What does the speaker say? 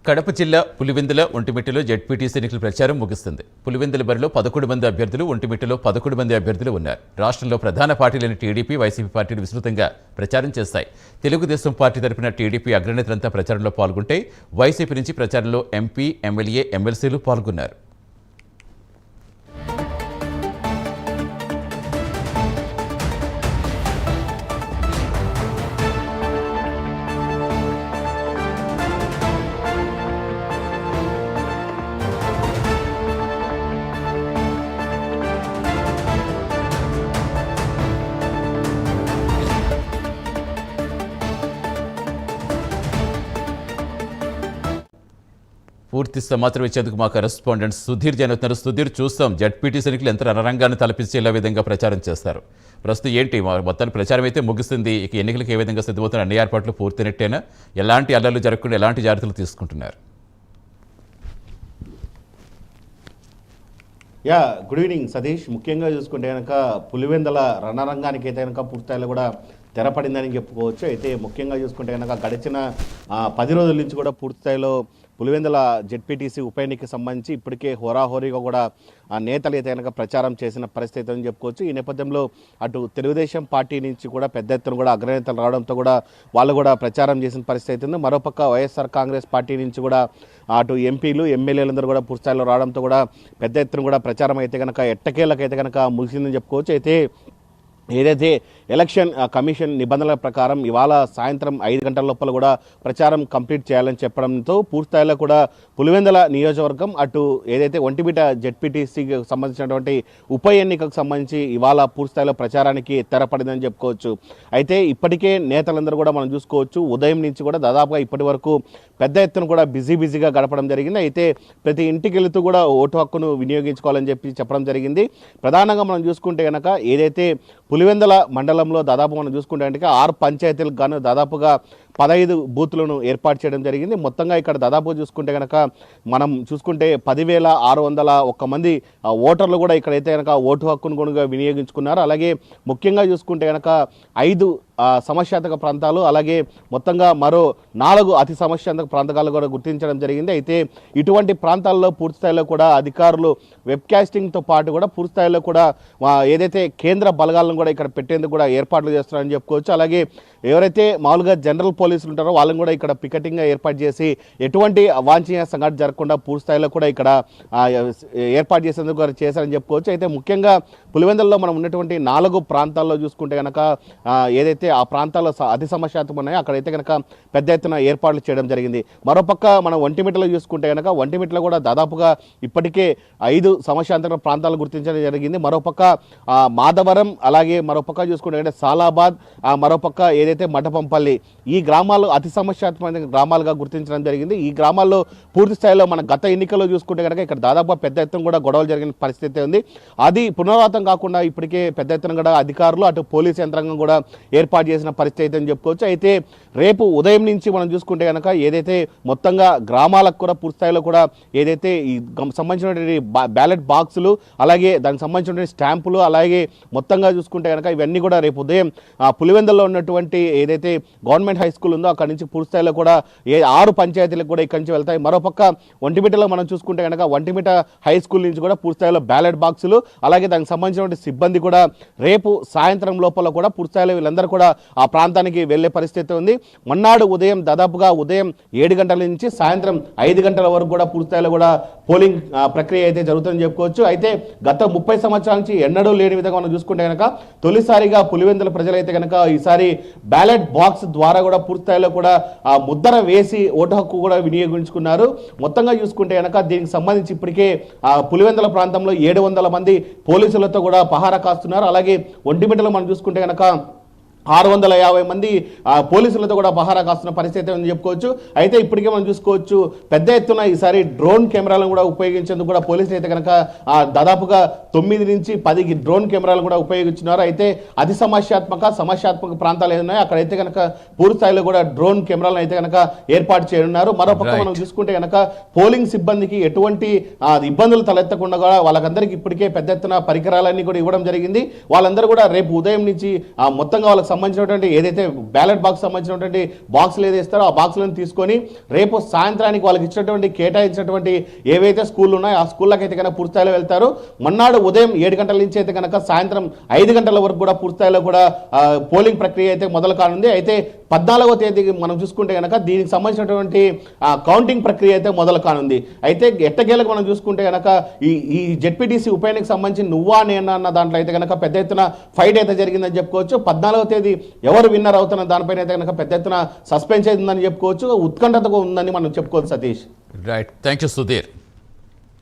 కడప జిల్లా పులివెందుల ఒంటిమిట్టలో జెడ్పీటీసీ ఎన్నికల ప్రచారం ముగుస్తుంది. పులివెందుల బరిలో 11 మంది అభ్యర్థులు, ఒంటిమిట్టలో 11 మంది అభ్యర్థులు ఉన్నారు. రాష్ట్రంలో ప్రధాన పార్టీలైన టీడీపీ, వైసీపీ పార్టీలు విస్తృతంగా ప్రచారం చేస్తాయి. తెలుగుదేశం పార్టీ తరపున టీడీపీ అగ్రనేతలంతా ప్రచారంలో పాల్గొంటే, వైసీపీ నుంచి ప్రచారంలో ఎంపీ, ఎమ్మెల్యే, ఎమ్మెల్సీలు పాల్గొన్నారు. పూర్తి సమాచారం ఇచ్చేందుకు మా కరెస్పాండెంట్ సుధీర్ జైన్ అవుతున్నారు. సుధీర్, చూస్తాం జెడ్పీటీసీ ఎన్నికలు ఎంత రణరంగాన్ని తలపించేలా విధంగా ప్రచారం చేస్తారు. ప్రస్తుతం ఏంటి మొత్తాన్ని ప్రచారం అయితే ముగిస్తుంది. ఇక ఎన్నికలకు ఏ విధంగా సిద్ధమవుతున్న అన్ని ఏర్పాట్లు పూర్తినట్టేనా? ఎలాంటి అల్లర్లు జరగకుండా ఎలాంటి జాగ్రత్తలు తీసుకుంటున్నారు? Good evening Satish. ముఖ్యంగా చూసుకుంటే కనుక పులివెందుల రణరంగానికి అయితే కనుక పూర్తిస్థాయిలో కూడా తెరపడిందని చెప్పుకోవచ్చు. అయితే ముఖ్యంగా చూసుకుంటే కనుక గడిచిన 10 రోజుల నుంచి కూడా పూర్తిస్థాయిలో పులివెందుల జెడ్పీటీసీ ఉప ఎన్నికకి సంబంధించి ఇప్పటికే హోరాహోరీగా కూడా నేతలు అయితే కనుక ప్రచారం చేసిన పరిస్థితి అని చెప్పుకోవచ్చు. ఈ నేపథ్యంలో అటు తెలుగుదేశం పార్టీ నుంచి కూడా పెద్ద ఎత్తున కూడా అగ్రనేతలు రావడంతో కూడా వాళ్ళు కూడా ప్రచారం చేసిన పరిస్థితి ఉంది. మరోపక్క వైఎస్ఆర్ కాంగ్రెస్ పార్టీ నుంచి కూడా అటు ఎంపీలు, ఎమ్మెల్యేలందరూ కూడా పూర్తిస్థాయిలో రావడంతో కూడా పెద్ద ఎత్తున కూడా ప్రచారం అయితే కనుక ఎట్టకేళ్ళకైతే కనుక ముగిసిందని చెప్పుకోవచ్చు. అయితే ఏదైతే ఎలక్షన్ కమిషన్ నిబంధనల ప్రకారం ఇవాళ సాయంత్రం 5 గంటల లోపల కూడా ప్రచారం కంప్లీట్ చేయాలని చెప్పడంతో పూర్తిస్థాయిలో కూడా పులివెందుల నియోజకవర్గం అటు ఏదైతే ఒంటిమిట్ట జెడ్పీటీసీకి సంబంధించినటువంటి ఉప ఎన్నికకు సంబంధించి ఇవాళ పూర్తిస్థాయిలో ప్రచారానికి తెరపడిందని చెప్పుకోవచ్చు. అయితే ఇప్పటికే నేతలందరూ కూడా మనం చూసుకోవచ్చు ఉదయం నుంచి కూడా దాదాపుగా ఇప్పటి వరకు పెద్ద ఎత్తున కూడా బిజీగా గడపడం జరిగింది. అయితే ప్రతి ఇంటికి వెళుతూ కూడా ఓటు హక్కును వినియోగించుకోవాలని చెప్పడం జరిగింది. ప్రధానంగా మనం చూసుకుంటే కనుక ఏదైతే పులివెందుల మండలంలో దాదాపు మనం చూసుకుంటే కనుక 6 పంచాయతీలకు గాను దాదాపుగా 15 బూతులను ఏర్పాటు చేయడం జరిగింది. మొత్తంగా ఇక్కడ దాదాపు చూసుకుంటే కనుక మనం చూసుకుంటే 10,601 మంది ఓటర్లు కూడా ఇక్కడైతే కనుక ఓటు హక్కును కూడా వినియోగించుకున్నారు. అలాగే ముఖ్యంగా చూసుకుంటే కనుక 5 సమస్యాత్మక ప్రాంతాలు, అలాగే మొత్తంగా మరో 4 అతి సమస్యాత్మక ప్రాంతాలు కూడా గుర్తించడం జరిగింది. అయితే ఇటువంటి ప్రాంతాల్లో పూర్తిస్థాయిలో కూడా అధికారులు వెబ్కాస్టింగ్తో పాటు కూడా పూర్తిస్థాయిలో కూడా ఏదైతే కేంద్ర బలగాలను కూడా ఇక్కడ పెట్టేందుకు కూడా ఏర్పాట్లు చేస్తున్నారని చెప్పుకోవచ్చు. అలాగే ఎవరైతే మామూలుగా జనరల్ పోలీసులు ఉంటారో వాళ్ళని కూడా ఇక్కడ పికెటింగ్గా ఏర్పాటు చేసి ఎటువంటి అవాంఛనీయ సంఘటన జరగకుండా పూర్తిస్థాయిలో కూడా ఇక్కడ ఏర్పాటు చేసేందుకు కూడా చేశారని చెప్పుకోవచ్చు. అయితే ముఖ్యంగా పులివెందులలో మనం ఉన్నటువంటి 4 ప్రాంతాల్లో చూసుకుంటే కనుక ఏదైతే ఆ ప్రాంతాల్లో అతి సమస్యాత్మకం ఉన్నాయో అక్కడైతే కనుక పెద్ద ఎత్తున ఏర్పాట్లు చేయడం జరిగింది. మరోపక్క మనం ఒంటిమిట్టలో చూసుకుంటే కనుక ఒంటిమిట్టలో కూడా దాదాపుగా ఇప్పటికే 5 సమస్యాత్మక ప్రాంతాలు గుర్తించడం జరిగింది. మరోపక్క మాధవరం, అలాగే మరోపక్క చూసుకుంటే కనుక సాలాబాద్, మరోపక్క ఏదైతే మఠపంపల్లి, ఈ గ్రామాలు అతి సమస్యాత్మక గ్రామాలుగా గుర్తించడం జరిగింది. ఈ గ్రామాల్లో పూర్తి స్థాయిలో మన గత ఎన్నికల్లో చూసుకుంటే కనుక ఇక్కడ దాదాపు పెద్ద ఎత్తున కూడా గొడవలు జరిగిన పరిస్థితి ఉంది. అది పునరావృతం కాకుండా ఇప్పటికే పెద్ద ఎత్తున కూడా అధికారులు అటు పోలీసు యంత్రాంగం కూడా ఏర్పాటు చేసిన పరిస్థితి అని చెప్పుకోవచ్చు. అయితే రేపు ఉదయం నుంచి మనం చూసుకుంటే కనుక ఏదైతే మొత్తంగా గ్రామాలకు కూడా పూర్తిస్థాయిలో కూడా ఏదైతే ఈ సంబంధించినటువంటి బ్యాలెట్ బాక్సులు, అలాగే దానికి సంబంధించినటువంటి స్టాంపులు, అలాగే మొత్తంగా చూసుకుంటే కనుక ఇవన్నీ కూడా రేపు ఉదయం పులివెందుల్లో ఉన్నటువంటి ఏదైతే గవర్నమెంట్ హై స్కూల్ ఉందో అక్కడి నుంచి పూర్తిస్థాయిలో కూడా 6 పంచాయతీలకు కూడా ఇక్కడి నుంచి వెళ్తాయి. మరోపక్క ఒంటిమిట్టలో మనం చూసుకుంటే కనుక ఒంటిమిట్ట హై స్కూల్ నుంచి కూడా పూర్తిస్థాయిలో బ్యాలెట్ బాక్సులు, అలాగే దానికి సంబంధించినటువంటి సిబ్బంది కూడా రేపు సాయంత్రం లోపల కూడా పూర్తిస్థాయిలో వీళ్ళందరూ కూడా ఆ ప్రాంతానికి వెళ్లే పరిస్థితి ఉంది. మొన్నాడు ఉదయం దాదాపుగా ఉదయం 7 గంటల నుంచి సాయంత్రం 5 గంటల వరకు కూడా పూర్తిస్థాయిలో కూడా పోలింగ్ ప్రక్రియ అయితే జరుగుతుందని చెప్పుకోవచ్చు. అయితే గత 30 సంవత్సరాల నుంచి ఎన్నడూ లేని విధంగా మనం చూసుకుంటే కనుక తొలిసారిగా పులివెందుల ప్రజలైతే కనుక ఈసారి బ్యాలెట్ బాక్స్ ద్వారా కూడా పూర్తిస్థాయిలో కూడా ముద్ర వేసి ఓటు హక్కు కూడా వినియోగించుకున్నారు. మొత్తంగా చూసుకుంటే కనుక దీనికి సంబంధించి ఇప్పటికే పులివెందుల ప్రాంతంలో 700 మంది పోలీసులతో కూడా పహారా కాస్తున్నారు. అలాగే ఒంటిమిట్టలో మనం చూసుకుంటే కనుక 650 మంది పోలీసులతో కూడా పహారా కాస్తున్న పరిస్థితి అని చెప్పుకోవచ్చు. అయితే ఇప్పటికే మనం చూసుకోవచ్చు పెద్ద ఎత్తున ఈసారి డ్రోన్ కెమెరాలను కూడా ఉపయోగించేందుకు కూడా పోలీసులు అయితే కనుక దాదాపుగా 9 నుంచి 10 డ్రోన్ కెమెరాలు కూడా ఉపయోగించున్నారు. అయితే అతి సమస్యాత్మక ప్రాంతాలు ఏమున్నాయో అక్కడైతే కనుక పూర్తి స్థాయిలో కూడా డ్రోన్ కెమెరాలను అయితే కనుక ఏర్పాటు చేయనున్నారు. మరోపక్క మనం చూసుకుంటే కనుక పోలింగ్ సిబ్బందికి ఎటువంటి ఇబ్బందులు తలెత్తకుండా కూడా వాళ్ళకందరికీ ఇప్పటికే పెద్ద ఎత్తున పరికరాలన్నీ కూడా ఇవ్వడం జరిగింది. వాళ్ళందరూ కూడా రేపు ఉదయం నుంచి మొత్తంగా వాళ్ళకి సంబంధించినటువంటి ఏదైతే బ్యాలెట్ బాక్స్ సంబంధించినటువంటి బాక్సులు ఏదైస్తారో ఆ బాక్సులను తీసుకొని రేపు సాయంత్రానికి వాళ్ళకి ఇచ్చినటువంటి కేటాయించినటువంటి ఏవైతే స్కూళ్ళు ఉన్నాయో ఆ స్కూళ్ళకి అయితే కనుక పూర్తిస్థాయిలో వెళ్తారు. మొన్నాడు ఉదయం 7 గంటల నుంచి అయితే కనుక సాయంత్రం 5 గంటల వరకు కూడా పూర్తిస్థాయిలో కూడా పోలింగ్ ప్రక్రియ అయితే మొదలు కానుంది. అయితే 14వ తేదీ మనం చూసుకుంటే కనుక దీనికి సంబంధించినటువంటి కౌంటింగ్ ప్రక్రియ అయితే మొదలు కానుంది. అయితే ఎట్టకేలకు మనం చూసుకుంటే కనుక ఈ జెడ్పీటీసీ ఉప ఎన్నికకు సంబంధించి నువ్వా నేనా అన్న దాంట్లో అయితే కనుక పెద్ద ఎత్తున ఫైట్ అయితే జరిగిందని చెప్పుకోవచ్చు. 14వ తేదీ ఎవరు విన్నర్ అవుతున్న దానిపైన అయితే కనుక పెద్ద ఎత్తున సస్పెన్స్ అయిందని చెప్పుకోవచ్చు. ఉత్కంఠతగా ఉందని మనం చెప్పుకోవచ్చు. Satish, right, thank you Sudheer.